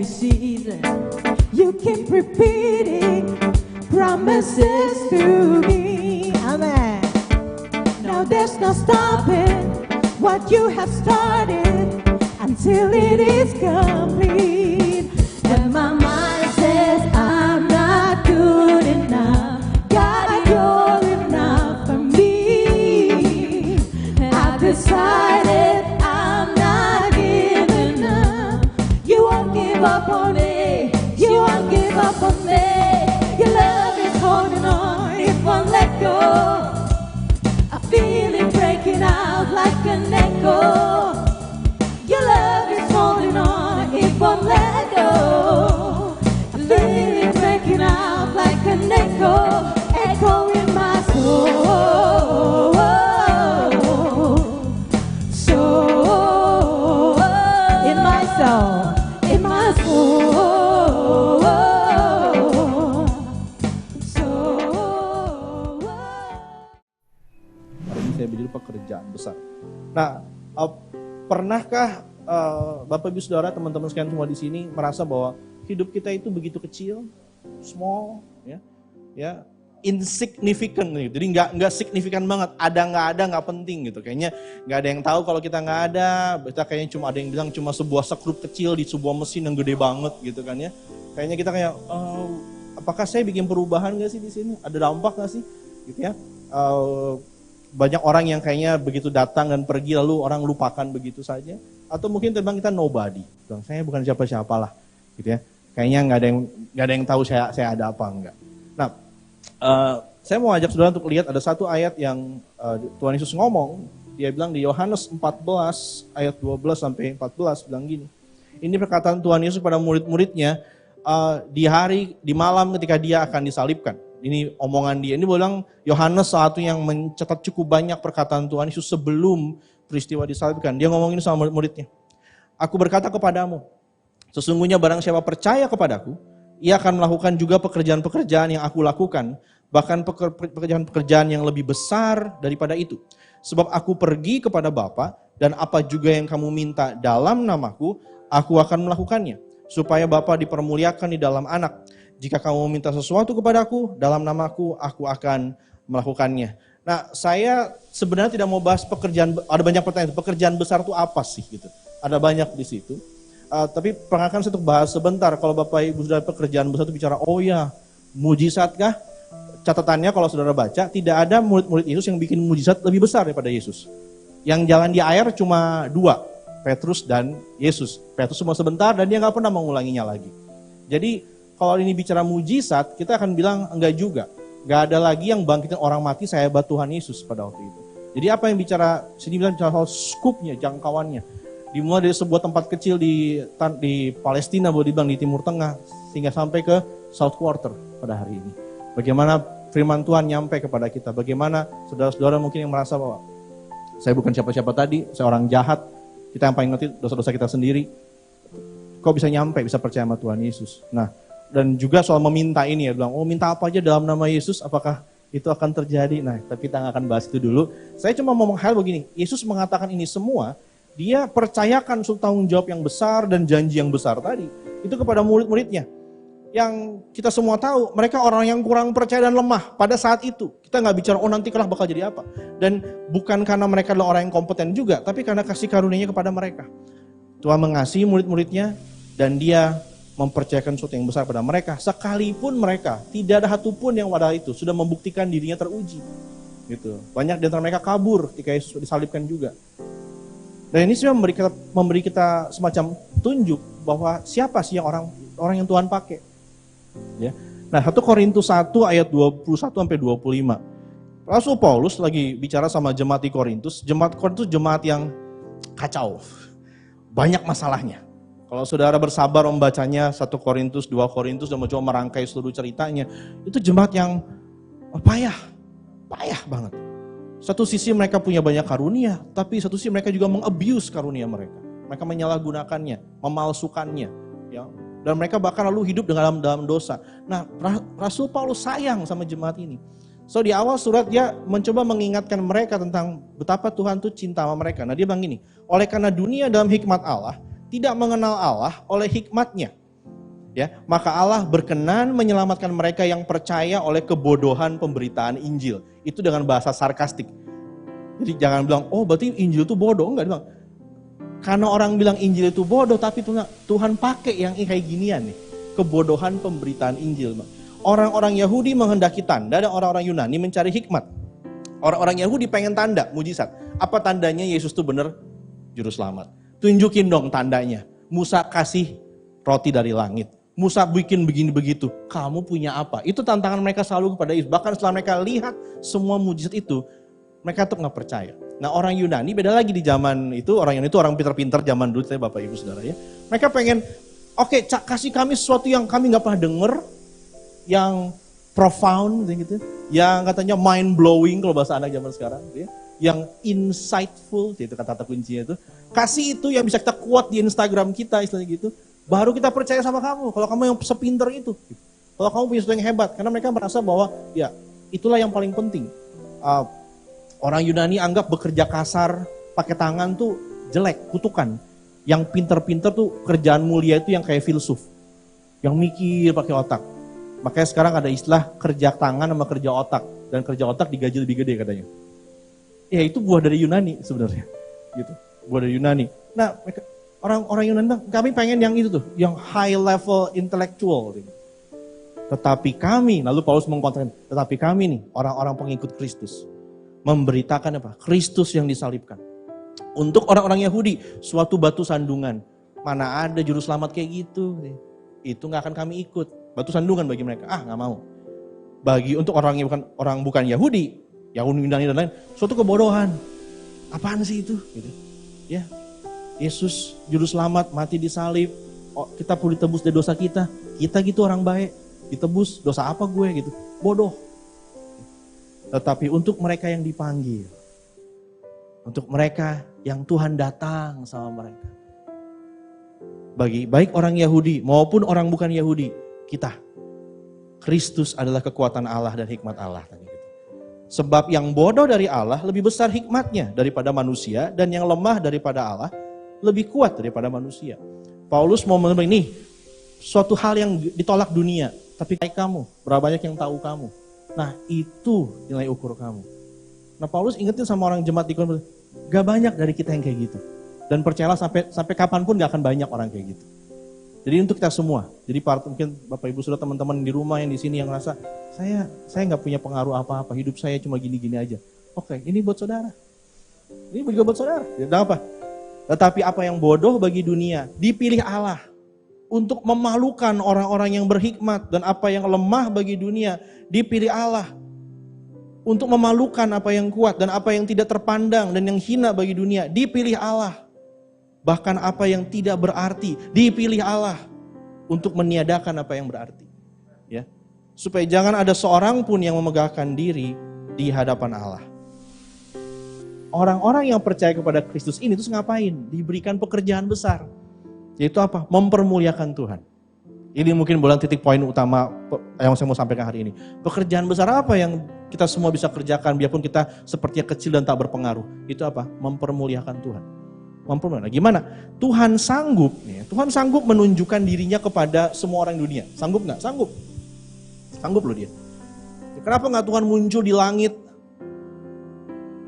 every season. You keep repeating promises to me. Amen. Now there's no stopping what you have started until it is complete. And my mind says I'm not good enough. God, you're enough for me. And I decided I'm not giving up. You won't give up on me. You won't give up on me. Your love is holding on. It won't let go. I feel it breaking out like an echo. Your love is holding on, it won't let go. I feel it breaking out like an echo, echo in my soul. Soul, in my soul, in my soul. Soul. Hari ini saya berjudul pekerjaan besar. Nah, pernahkah Bapak Ibu Saudara, teman-teman sekalian semua di sini merasa bahwa hidup kita itu begitu kecil, small, ya, insignificant gitu. Jadi nggak signifikan banget. Ada nggak penting gitu. Kayaknya nggak ada yang tahu kalau kita nggak ada. Kita kayaknya cuma ada yang bilang cuma sebuah sekrup kecil di sebuah mesin yang gede banget gitu kan ya. Kayaknya kita kayak apakah saya bikin perubahan nggak sih di sini? Ada dampak nggak sih? Gitu ya. Banyak orang yang kayaknya begitu datang dan pergi lalu orang lupakan begitu saja. Atau mungkin terbang kita nobody. Saya bukan siapa-siapa lah. Gitu ya. Kayaknya nggak ada yang tahu saya ada apa enggak. Nah, saya mau ajak saudara untuk lihat ada satu ayat yang Tuhan Yesus ngomong. Dia bilang di Yohanes 14 ayat 12 sampai 14 bilang gini. Ini perkataan Tuhan Yesus pada murid-muridnya di malam ketika dia akan disalibkan. Ini omongan dia. Ini bilang Yohanes satu yang mencatat cukup banyak perkataan Tuhan Yesus sebelum peristiwa disalibkan. Dia ngomong ini sama murid-muridnya. Aku berkata kepadamu, sesungguhnya barang siapa percaya kepadaku, ia akan melakukan juga pekerjaan-pekerjaan yang aku lakukan, bahkan pekerjaan-pekerjaan yang lebih besar daripada itu. Sebab aku pergi kepada Bapa, dan apa juga yang kamu minta dalam namaku, aku akan melakukannya, supaya Bapa dipermuliakan di dalam Anak. Jika kamu minta sesuatu kepadaku dalam namaku, aku akan melakukannya. Nah, saya sebenarnya tidak mau bahas pekerjaan, ada banyak pertanyaan, pekerjaan besar itu apa sih gitu. Ada banyak di situ. Tapi perkenalkan saya untuk bahas sebentar, kalau Bapak Ibu Saudara pekerjaan besar itu bicara, oh ya, mujizat kah? Catatannya kalau saudara baca, tidak ada murid-murid Yesus yang bikin mujizat lebih besar daripada Yesus. Yang jalan di air cuma dua, Petrus dan Yesus. Petrus cuma sebentar dan dia gak pernah mengulanginya lagi. Jadi, kalau ini bicara mujizat, kita akan bilang enggak juga. Enggak ada lagi yang bangkitin orang mati sehebat Tuhan Yesus pada waktu itu. Jadi apa yang bicara, sini bilang bicara soal skupnya, jangkauannya. Dimulai dari sebuah tempat kecil di Palestina, boleh dibilang di Timur Tengah, sehingga sampai ke South Quarter pada hari ini. Bagaimana firman Tuhan nyampe kepada kita, bagaimana saudara-saudara mungkin yang merasa bahwa saya bukan siapa-siapa tadi, saya orang jahat, kita yang paling ngerti dosa-dosa kita sendiri. Kok bisa nyampe, bisa percaya sama Tuhan Yesus. Nah, dan juga soal meminta ini ya, bilang, oh minta apa aja dalam nama Yesus, apakah itu akan terjadi? Nah, tapi kita nggak akan bahas itu dulu. Saya cuma mau meng-highlight begini, Yesus mengatakan ini semua, dia percayakan suatu tanggung jawab yang besar dan janji yang besar tadi. Itu kepada murid-muridnya. Yang kita semua tahu, mereka orang yang kurang percaya dan lemah pada saat itu. Kita nggak bicara, oh nanti kelak bakal jadi apa. Dan bukan karena mereka adalah orang yang kompeten juga, tapi karena kasih karunia-Nya kepada mereka. Tuhan mengasihi murid-muridnya, dan dia mempercayakan sesuatu yang besar pada mereka, sekalipun mereka tidak ada satupun yang pada itu sudah membuktikan dirinya teruji. Gitu. Banyak di antara mereka kabur ketika Yesus disalibkan juga. Dan ini sebenarnya memberi kita semacam tunjuk bahwa siapa sih yang orang yang Tuhan pakai. Ya. Nah, 1 Korintus 1 ayat 21 sampai 25. Rasul Paulus lagi bicara sama jemaat di Korintus. Jemaat Korintus jemaat yang kacau. Banyak masalahnya. Kalau saudara bersabar membacanya 1 Korintus, 2 Korintus dan mencoba merangkai seluruh ceritanya, itu jemaat yang payah banget. Satu sisi mereka punya banyak karunia, tapi satu sisi mereka juga meng-abuse karunia mereka. Mereka menyalahgunakannya, memalsukannya, ya. Dan mereka bahkan lalu hidup dalam dosa. Nah, Rasul Paulus sayang sama jemaat ini. So di awal surat dia mencoba mengingatkan mereka tentang betapa Tuhan tuh cinta sama mereka. Nah dia bilang gini, oleh karena dunia dalam hikmat Allah tidak mengenal Allah oleh hikmatnya. Ya, maka Allah berkenan menyelamatkan mereka yang percaya oleh kebodohan pemberitaan Injil. Itu dengan bahasa sarkastik. Jadi jangan bilang, oh berarti Injil itu bodoh. Enggak, bilang. Karena orang bilang Injil itu bodoh, tapi Tuhan pakai yang kayak ginian nih. Kebodohan pemberitaan Injil. Orang-orang Yahudi menghendaki tanda dan orang-orang Yunani mencari hikmat. Orang-orang Yahudi pengen tanda, mujizat. Apa tandanya Yesus itu benar juru selamat? Tunjukin dong tandanya. Musa kasih roti dari langit. Musa bikin begini begitu. Kamu punya apa? Itu tantangan mereka selalu kepada Yesus. Bahkan setelah mereka lihat semua mujizat itu, mereka tuh nggak percaya. Nah orang Yunani beda lagi di zaman itu. Orang Yunani itu orang pintar-pintar zaman dulu, saya Bapak Ibu Saudara ya. Mereka pengen, oke, kasih kami sesuatu yang kami nggak pernah denger, yang profound gitu, yang katanya mind blowing kalau bahasa anak zaman sekarang, gitu ya. Yang insightful, itu kata-kata kuncinya itu. Kasih itu yang bisa kita kuat di Instagram kita, istilahnya gitu. Baru kita percaya sama kamu, kalau kamu yang sepinter itu. Kalau kamu punya sesuatu yang hebat, karena mereka merasa bahwa ya itulah yang paling penting. Orang Yunani anggap bekerja kasar, pakai tangan tuh jelek, kutukan. Yang pinter-pinter tuh kerjaan mulia itu yang kayak filsuf. Yang mikir pakai otak. Makanya sekarang ada istilah kerja tangan sama kerja otak. Dan kerja otak digaji lebih gede katanya. Ya itu buah dari Yunani sebenarnya. Gitu. Buah dari Yunani. Nah orang Yunani bilang, kami pengen yang itu tuh. Yang high level intellectual. Tetapi kami, lalu Paulus mengkontrol, tetapi kami nih orang-orang pengikut Kristus. Memberitakan apa? Kristus yang disalibkan. Untuk orang-orang Yahudi, suatu batu sandungan. Mana ada juru selamat kayak gitu. Itu gak akan kami ikut. Batu sandungan bagi mereka. Gak mau. Bagi untuk orang yang bukan Yahudi, Yunani dan lain, suatu kebodohan. Apaan sih itu? Gitu. Ya, Yesus juru selamat mati disalib. Kita perlu ditebus dari dosa kita. Kita gitu orang baik. Ditebus, dosa apa gue gitu. Bodoh. Tetapi untuk mereka yang dipanggil. Untuk mereka yang Tuhan datang sama mereka. Bagi baik orang Yahudi maupun orang bukan Yahudi, kita. Kristus adalah kekuatan Allah dan hikmat Allah. Sebab yang bodoh dari Allah lebih besar hikmatnya daripada manusia, dan yang lemah daripada Allah lebih kuat daripada manusia. Paulus mau menemukan ini, suatu hal yang ditolak dunia, tapi kayak kamu, berapa banyak yang tahu kamu. Nah itu nilai ukur kamu. Nah Paulus ingetin sama orang jemaat di Korintus, gak banyak dari kita yang kayak gitu. Dan percayalah sampai kapanpun gak akan banyak orang kayak gitu. Jadi untuk kita semua, jadi mungkin Bapak Ibu Saudara teman-teman di rumah yang di sini yang ngerasa, saya nggak punya pengaruh apa-apa, hidup saya cuma gini-gini aja. Oke, ini buat saudara. Ini juga buat saudara. Dan apa? Tetapi apa yang bodoh bagi dunia, dipilih Allah untuk memalukan orang-orang yang berhikmat, dan apa yang lemah bagi dunia, dipilih Allah untuk memalukan apa yang kuat, dan apa yang tidak terpandang dan yang hina bagi dunia, dipilih Allah. Bahkan apa yang tidak berarti dipilih Allah untuk meniadakan apa yang berarti. Ya. Supaya jangan ada seorang pun yang memegahkan diri di hadapan Allah. Orang-orang yang percaya kepada Kristus ini terus ngapain? Diberikan pekerjaan besar. Yaitu apa? Mempermuliakan Tuhan. Ini mungkin bulan titik poin utama yang saya mau sampaikan hari ini. Pekerjaan besar apa yang kita semua bisa kerjakan biarpun kita sepertinya kecil dan tak berpengaruh? Itu apa? Mempermuliakan Tuhan. Nah, gimana? Tuhan sanggup menunjukkan dirinya kepada semua orang dunia. Sanggup nggak? Sanggup. Sanggup loh dia. Kenapa nggak Tuhan muncul di langit?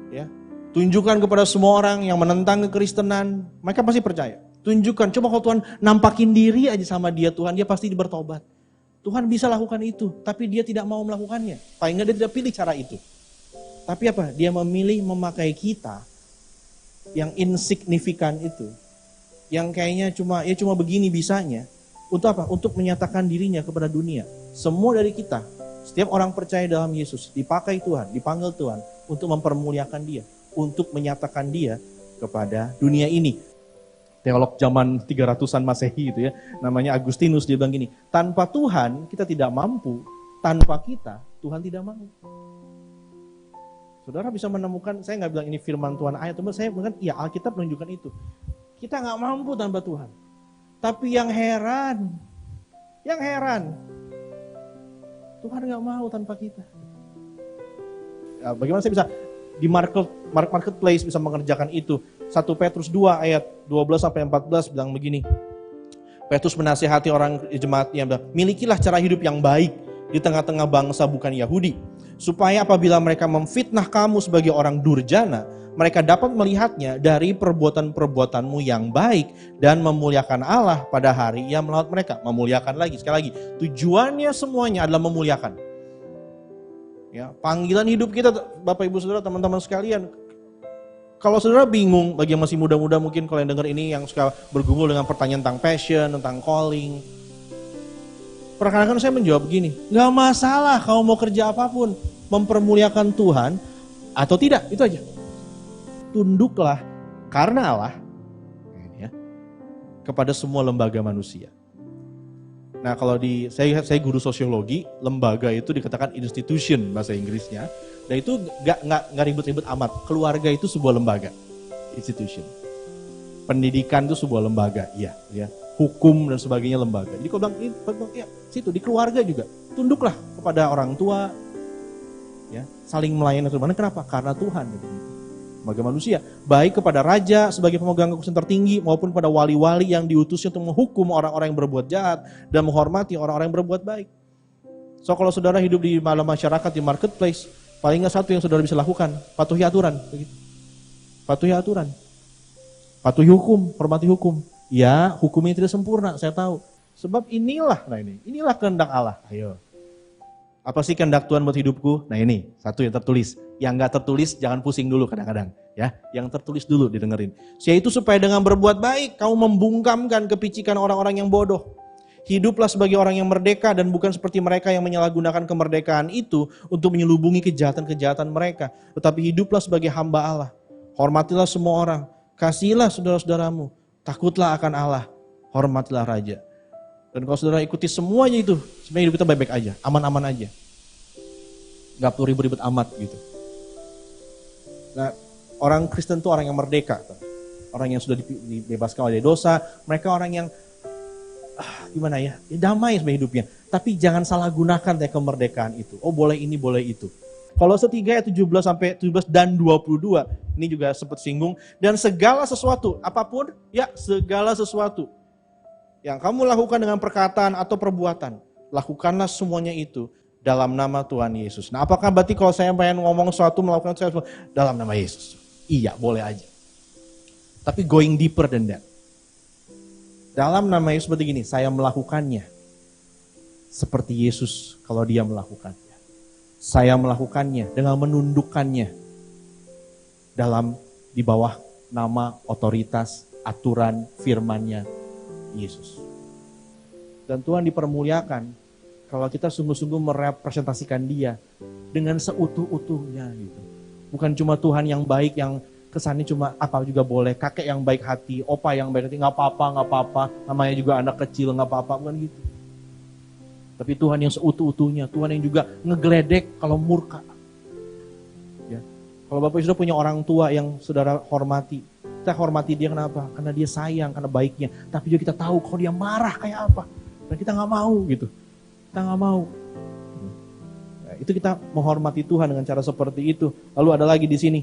Ya, tunjukkan kepada semua orang yang menentang kekristenan, mereka pasti percaya. Tunjukkan, coba kalau Tuhan nampakin diri aja sama dia Tuhan, dia pasti bertobat. Tuhan bisa lakukan itu, tapi dia tidak mau melakukannya. Paling nggak dia tidak pilih cara itu. Tapi apa? Dia memilih memakai kita yang insignifikan itu, yang kayaknya cuma begini bisanya, untuk apa? Untuk menyatakan dirinya kepada dunia. Semua dari kita, setiap orang percaya dalam Yesus, dipakai Tuhan, dipanggil Tuhan untuk mempermuliakan dia, untuk menyatakan dia kepada dunia ini. Teolog zaman 300-an Masehi itu ya, namanya Agustinus, dia bilang gini, tanpa Tuhan kita tidak mampu, tanpa kita Tuhan tidak mau. Saudara bisa menemukan, saya nggak bilang ini firman Tuhan ayat, tapi saya bilang iya Alkitab menunjukkan itu. Kita nggak mampu tanpa Tuhan. Tapi yang heran, Tuhan nggak mau tanpa kita. Ya, bagaimana saya bisa di marketplace bisa mengerjakan itu? 1 Petrus 2 ayat 12-14 bilang begini. Petrus menasihati orang jemaatnya, milikilah cara hidup yang baik di tengah-tengah bangsa bukan Yahudi, supaya apabila mereka memfitnah kamu sebagai orang durjana, mereka dapat melihatnya dari perbuatan-perbuatanmu yang baik dan memuliakan Allah pada hari Ia melawat mereka. Memuliakan lagi, sekali lagi, tujuannya semuanya adalah memuliakan. Ya, panggilan hidup kita, Bapak Ibu Saudara, teman-teman sekalian. Kalau saudara bingung, bagi yang masih muda-muda mungkin kalau yang dengar ini yang suka bergumul dengan pertanyaan tentang passion, tentang calling. Perkenalkan saya menjawab begini, gak masalah kamu mau kerja apapun, mempermuliakan Tuhan atau tidak, itu aja. Tunduklah karena Allah ya, kepada semua lembaga manusia. Nah kalau saya guru sosiologi, lembaga itu dikatakan institution bahasa Inggrisnya. Dan itu nggak ribet-ribet amat. Keluarga itu sebuah lembaga, institution. Pendidikan itu sebuah lembaga, iya. Hukum dan sebagainya lembaga. Jadi kalau bilang, ya, situ di keluarga juga tunduklah kepada orang tua, ya, saling melayani. Kenapa? Karena Tuhan. Gitu. Sebagai manusia, baik kepada raja sebagai pemegang kekuasaan tertinggi maupun pada wali-wali yang diutusnya untuk menghukum orang-orang yang berbuat jahat dan menghormati orang-orang yang berbuat baik. So kalau saudara hidup di dalam masyarakat, di marketplace, paling nggak satu yang saudara bisa lakukan, patuhi aturan. Patuhi aturan. Patuhi hukum, hormati hukum. Ya, hukumnya tidak sempurna, saya tahu. Sebab inilah kehendak Allah. Ayo. Apa sih kehendak Tuhan buat hidupku? Nah ini, satu yang tertulis. Yang nggak tertulis jangan pusing dulu kadang-kadang. Ya, yang tertulis dulu didengerin. Yaitu supaya dengan berbuat baik, kamu membungkamkan kepicikan orang-orang yang bodoh. Hiduplah sebagai orang yang merdeka dan bukan seperti mereka yang menyalahgunakan kemerdekaan itu untuk menyelubungi kejahatan-kejahatan mereka. Tetapi hiduplah sebagai hamba Allah. Hormatilah semua orang. Kasihilah saudara-saudaramu. Takutlah akan Allah. Hormatilah raja. Dan kalau saudara ikuti semuanya itu, sebenarnya hidup kita baik-baik aja. Aman-aman aja. Gak perlu ribet-ribet amat gitu. Nah, orang Kristen itu orang yang merdeka. Orang yang sudah dibebaskan oleh dosa. Mereka orang yang gimana ya, damai sebenarnya hidupnya. Tapi jangan salah gunakan ya kemerdekaan itu. Oh boleh ini, boleh itu. Kalau 3 ayat 17 sampai 17 dan 22, ini juga sempat singgung. Dan segala sesuatu, apapun, ya segala sesuatu yang kamu lakukan dengan perkataan atau perbuatan, lakukanlah semuanya itu dalam nama Tuhan Yesus. Nah apakah berarti kalau saya pengen ngomong sesuatu, melakukan sesuatu dalam nama Yesus? Iya, boleh aja. Tapi going deeper than that. Dalam nama Yesus seperti gini, saya melakukannya seperti Yesus kalau dia melakukannya. Saya melakukannya dengan menundukkannya di bawah nama, otoritas, aturan, firman-Nya Yesus. Dan Tuhan dipermuliakan kalau kita sungguh-sungguh merepresentasikan Dia dengan seutuh-utuhnya gitu. Bukan cuma Tuhan yang baik yang kesannya cuma apa juga boleh, kakek yang baik hati, opa yang baik hati, nggak apa-apa, namanya juga anak kecil, nggak apa-apa, bukan gitu. Tapi Tuhan yang seutuh-utuhnya, Tuhan yang juga ngegeledek kalau murka. Ya. Kalau Bapak sudah punya orang tua yang saudara hormati, kita hormati dia kenapa? Karena dia sayang, karena baiknya. Tapi juga kita tahu kalau dia marah kayak apa, dan kita nggak mau gitu. Kita nggak mau. Nah, itu kita menghormati Tuhan dengan cara seperti itu. Lalu ada lagi di sini.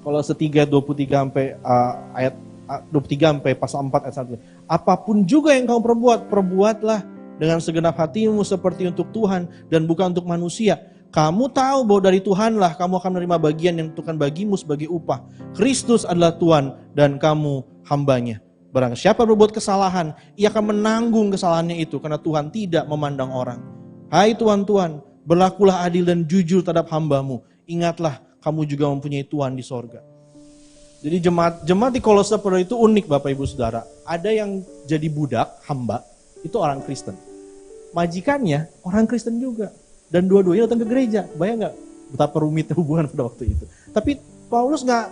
Kalau 3:23 sampai ayat 23 sampai pasal 4 ayat 1. Apapun juga yang kamu perbuatlah dengan segenap hatimu seperti untuk Tuhan dan bukan untuk manusia. Kamu tahu bahwa dari Tuhanlah kamu akan menerima bagian yang ditentukan bagimu sebagai upah. Kristus adalah Tuhan dan kamu hambanya. Barang siapa berbuat kesalahan, ia akan menanggung kesalahannya itu karena Tuhan tidak memandang orang. Hai Tuhan, berlakulah adil dan jujur terhadap hambamu. Ingatlah, kamu juga mempunyai Tuhan di sorga. Jadi jemaat di Kolose itu unik Bapak Ibu Saudara. Ada yang jadi budak, hamba, itu orang Kristen. Majikannya orang Kristen juga. Dan dua-duanya datang ke gereja. Bayang gak betapa rumitnya hubungan pada waktu itu. Tapi Paulus gak,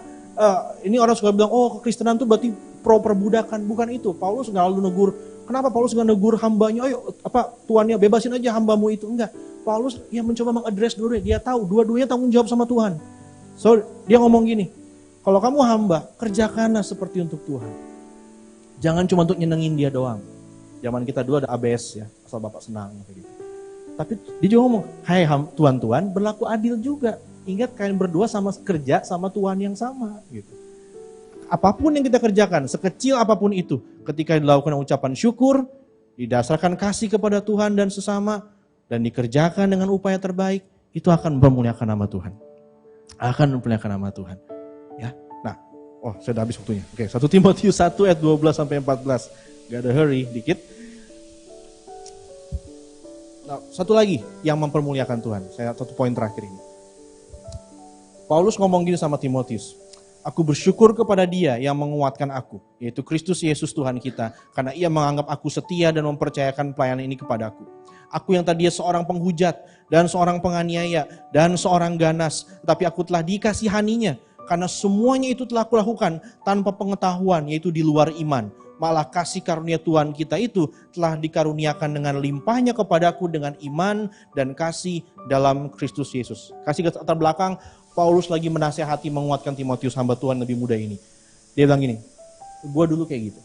ini orang suka bilang, oh kekristenan itu berarti pro perbudakan. Bukan itu, Paulus gak lalu negur. Kenapa Paulus gak negur hambanya, ayo tuannya bebasin aja hambamu itu. Enggak. Paulus yang mencoba mengadres dua-duanya, dia tahu dua-duanya tanggung jawab sama Tuhan. So dia ngomong gini, kalau kamu hamba, kerjakanlah seperti untuk Tuhan. Jangan cuma untuk nyenengin dia doang. Zaman kita dulu ada ABS ya, asal Bapak senang gitu. Tapi dia juga ngomong, hai tuan-tuan berlaku adil juga. Ingat kalian berdua sama kerja sama Tuhan yang sama gitu. apapun yang kita kerjakan, sekecil apapun itu, ketika dilakukan ucapan syukur, didasarkan kasih kepada Tuhan dan sesama, dan dikerjakan dengan upaya terbaik, itu akan memuliakan nama Tuhan. Akan memuliakan nama Tuhan. Ya. Nah, saya udah habis waktunya. Oke, 1 Timotius 1 ayat 12 sampai 14. Gak ada hurry dikit. Nah, satu lagi yang mempermuliakan Tuhan. Satu poin terakhir ini. Paulus ngomong gini sama Timotius. Aku bersyukur kepada Dia yang menguatkan aku, yaitu Kristus Yesus Tuhan kita, karena Ia menganggap aku setia dan mempercayakan pelayanan ini kepadaku. Aku yang tadinya seorang penghujat dan seorang penganiaya dan seorang ganas, tetapi aku telah dikasihaninya, karena semuanya itu telah kulakukan tanpa pengetahuan, yaitu di luar iman. Malah kasih karunia Tuhan kita itu telah dikaruniakan dengan limpahnya kepadaku dengan iman dan kasih dalam Kristus Yesus. Kasih latar belakang, Paulus lagi menasehati menguatkan Timotius, hamba Tuhan lebih muda ini. Dia bilang gini, gue dulu kayak gitu.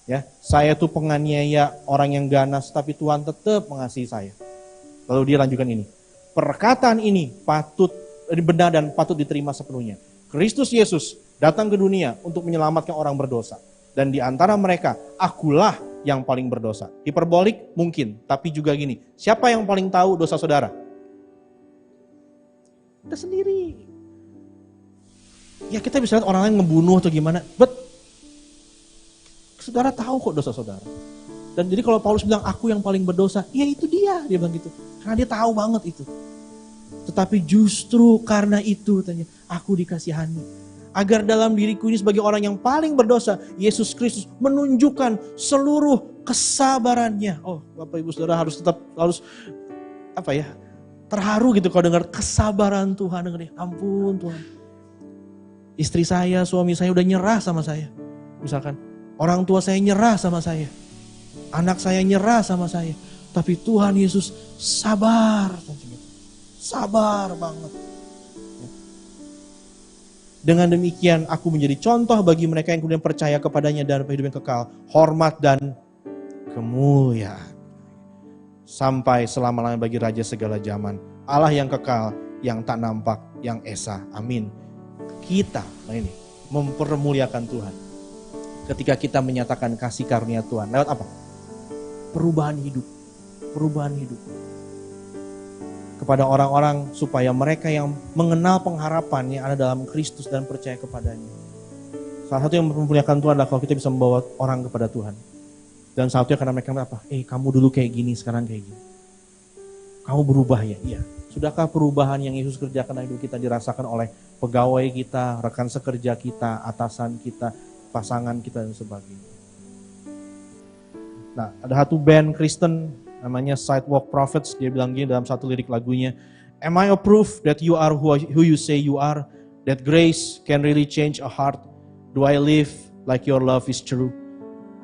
Ya, saya tuh penganiaya, orang yang ganas, tapi Tuhan tetap mengasihi saya. Lalu dia lanjutkan ini, perkataan ini benar dan patut diterima sepenuhnya. Kristus Yesus datang ke dunia untuk menyelamatkan orang berdosa. Dan di antara mereka, akulah yang paling berdosa. Hiperbolik mungkin, tapi juga gini, siapa yang paling tahu dosa saudara? Kita sendiri. Ya kita bisa lihat orang lain ngebunuh atau gimana, but saudara tahu kok dosa saudara. Dan jadi kalau Paulus bilang aku yang paling berdosa, ya itu dia bilang gitu. Karena dia tahu banget itu. Tetapi justru karena itu tanya, aku dikasihani. Agar dalam diriku ini sebagai orang yang paling berdosa, Yesus Kristus menunjukkan seluruh kesabarannya. Oh, Bapak Ibu Saudara harus terharu gitu kalau dengar kesabaran Tuhan. Dengar, ampun Tuhan. Istri saya, suami saya udah nyerah sama saya. Misalkan, orang tua saya nyerah sama saya. Anak saya nyerah sama saya. Tapi Tuhan Yesus sabar. Sabar banget. Dengan demikian aku menjadi contoh bagi mereka yang kemudian percaya kepadanya dan hidup yang kekal. Hormat dan kemuliaan. Sampai selama-lamanya bagi Raja segala zaman. Allah yang kekal, yang tak nampak, yang esa. Amin. Kita, mempermuliakan Tuhan. Ketika kita menyatakan kasih karunia Tuhan. Lewat apa? Perubahan hidup. Perubahan hidup. Kepada orang-orang supaya mereka yang mengenal pengharapan yang ada dalam Kristus dan percaya kepadanya. Salah satu yang mempermuliakan Tuhan adalah kalau kita bisa membawa orang kepada Tuhan. Dan satunya karena mereka apa? Kamu dulu kayak gini, sekarang kayak gini. Kamu berubah ya? Iya. Sudahkah perubahan yang Yesus kerjakan dalam hidup kita dirasakan oleh pegawai kita, rekan sekerja kita, atasan kita, pasangan kita dan sebagainya. Nah, ada satu band Kristen namanya Sidewalk Prophets, dia bilang gini dalam satu lirik lagunya, am I a proof that you are who you say you are? That grace can really change a heart? Do I live like your love is true?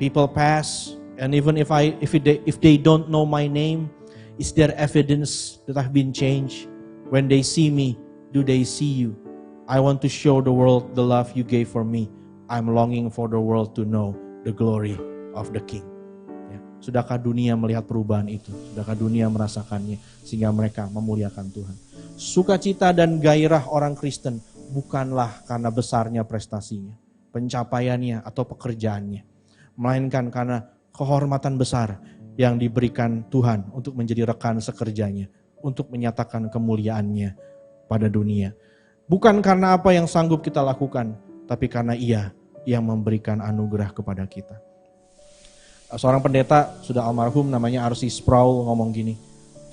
People pass, and even if they don't know my name, is there evidence that I've been changed? When they see me, do they see you? I want to show the world the love you gave for me. I'm longing for the world to know the glory of the King. Ya. Sudahkah dunia melihat perubahan itu? Sudahkah dunia merasakannya sehingga mereka memuliakan Tuhan? Sukacita dan gairah orang Kristen bukanlah karena besarnya prestasinya, pencapaiannya atau pekerjaannya. Melainkan karena kehormatan besar yang diberikan Tuhan untuk menjadi rekan sekerjanya, untuk menyatakan kemuliaannya pada dunia. Bukan karena apa yang sanggup kita lakukan, tapi karena Ia yang memberikan anugerah kepada kita. Seorang pendeta sudah almarhum namanya R.C. Sproul ngomong gini,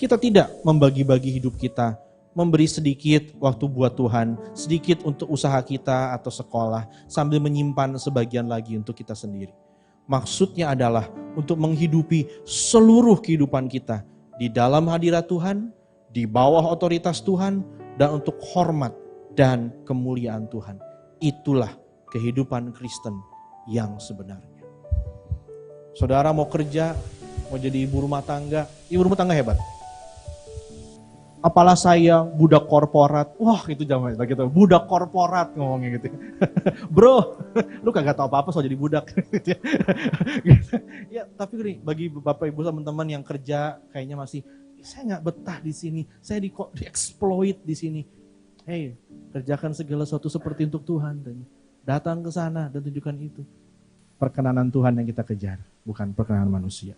kita tidak membagi-bagi hidup kita, memberi sedikit waktu buat Tuhan, sedikit untuk usaha kita atau sekolah, sambil menyimpan sebagian lagi untuk kita sendiri. Maksudnya adalah untuk menghidupi seluruh kehidupan kita di dalam hadirat Tuhan, di bawah otoritas Tuhan, dan untuk hormat dan kemuliaan Tuhan. Itulah kehidupan Kristen yang sebenarnya. Saudara mau kerja, mau jadi ibu rumah tangga hebat. Apalah saya budak korporat, wah itu zaman gitu, budak korporat ngomongnya gitu. Bro, lu kagak tahu apa-apa soal jadi budak. Ya tapi gini, bagi bapak ibu teman-teman yang kerja kayaknya masih, saya nggak betah di sini, saya di-exploit di sini. Hey, kerjakan segala sesuatu seperti untuk Tuhan. datang ke sana dan tunjukkan itu. Perkenanan Tuhan yang kita kejar, bukan perkenanan manusia.